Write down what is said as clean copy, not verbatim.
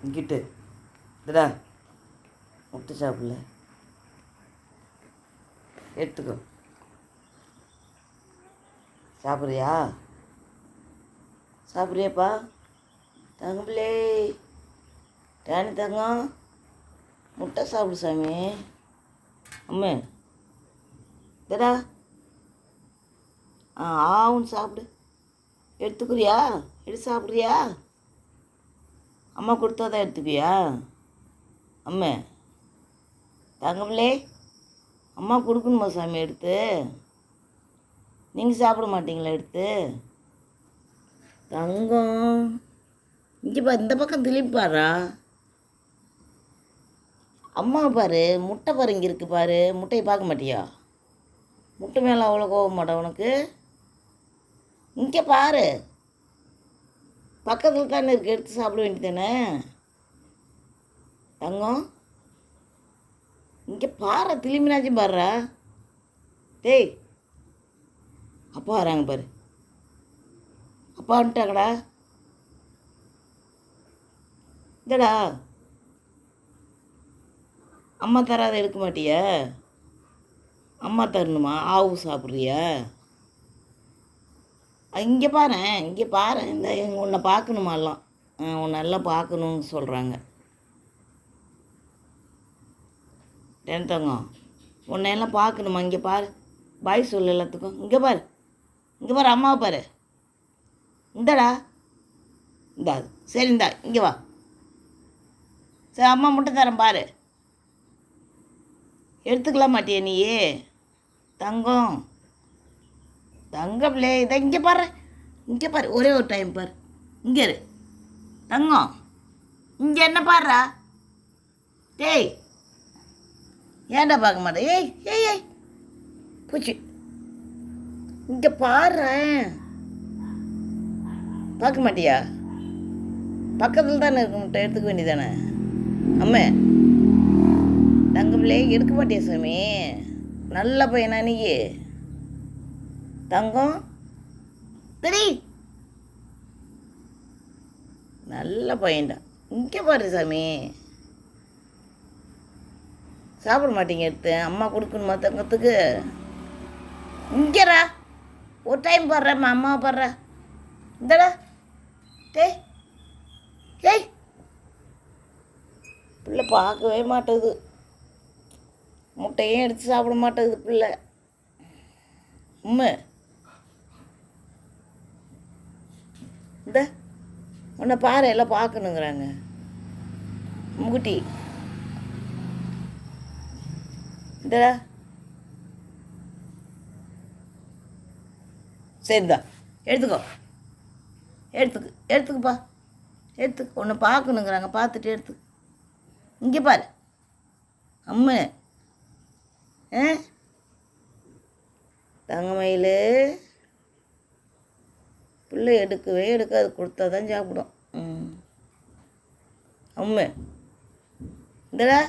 இங்கிட்டு இதுடா முட்டை சாப்பிடல எடுத்துக்கோ. சாப்பிட்றியா? சாப்பிட்றியாப்பா? தங்கப்பிள்ளே டேனி தங்கம் முட்டை சாப்பிடு சாமி. அம்மே இதடா ஆவுன்னு சாப்பிடு. எடுத்துக்கிறியா? எடுத்து சாப்பிட்றியா? அம்மா கொடுத்தா தான் எடுத்துக்கியா? அம்மே தங்கப்பிள்ளே அம்மா கொடுக்கணுமா சாமி எடுத்து? நீங்கள் சாப்பிட மாட்டீங்களா எடுத்து? தங்கம் இங்கே பாரு, இந்த பக்கம் திரும்பி பாரா. அம்மா பாரு, முட்டை பாரு, இங்கே இருக்குது பாரு. முட்டையை பார்க்க மாட்டியா? முட்டை மேலே அவ்வளோ கோவம் மாட்டா உனக்கு? இங்கே பாரு, பக்கத்தில் தானே இருக்குது, எடுத்து சாப்பிட வேண்டியதானே தங்கம். இங்கே பாரு, திரும்பினாச்சும் பாடுறா. டேய் அப்பா வராங்க பாரு. அப்பா வந்துட்டாங்கடா. இதடா அம்மா தராத எடுக்க மாட்டியா? அம்மா தரணுமா? ஆவு சாப்பிட்றியா? இங்கே பாரு, இங்கே பாரு. இந்த உன்னை பார்க்கணுமாலாம், உன்னை எல்லாம் பார்க்கணுன்னு சொல்கிறாங்க. டேன் தங்கம் உன்னை எல்லாம் பார்க்கணுமா? இங்கே பாரு, பாய் சொல்லு எல்லாத்துக்கும். இங்கே பாரு, இங்கே பாரு, அம்மாவை பாரு. இந்தடா இந்தா, சரி இந்தா இங்கே வா. சரி அம்மா முட்டை தரேன் பாரு. எடுத்துக்கலாம் மாட்டியா நீயே? தங்கம் தங்கப்பிள்ளே இதை இங்கே பாரு, இங்கே பாரு, ஒரே ஒரு டைம் பாரு. இங்கே இரு தங்கம், இங்கே என்ன பாடுறா? டேய் ஏன்டா பார்க்க மாட்டேன்? ஏய் ஏய் ஏய் பூச்சி, இங்கே பாடுறேன். பார்க்க மாட்டியா? பக்கத்தில் தானே இருக்கு, முட்டை எடுத்துக்க வேண்டியதானே? அம்மே தங்கப்பிள்ளை எடுக்க மாட்டியா சாமி? நல்ல பையனா நீ தங்கம்? சரி நல்ல பையன்டா. இங்கே பாரு சாமி, சாப்பிட மாட்டீங்க எடுத்து. அம்மா கொடுக்கணுமா தங்கத்துக்கு? இங்கேடா ஒரு டைம் பாடுறேம்மா, அம்மாவை பாடுற. இந்தடா டேய் ஏய், பிள்ளை பார்க்கவே மாட்டேது, முட்டையும் எடுத்து சாப்பிட மாட்டேங்குது பிள்ளை. இந்த உன்னை பாரு, எல்லாம் பார்க்கணுங்கிறாங்க. முகுட்டி இந்தடா சரிந்தா எடுத்துக்கோ. எடுத்துக்குப்பா, எடுத்துக்கு. ஒன்று பார்க்கணுங்கிறாங்க, பார்த்துட்டு எடுத்துக்கு. இங்கே பாரு அம்மா. தங்கமயில் பிள்ளை எடுக்கவே எடுக்காது, கொடுத்தா தான் சாப்பிடும். அம்மா இந்தடா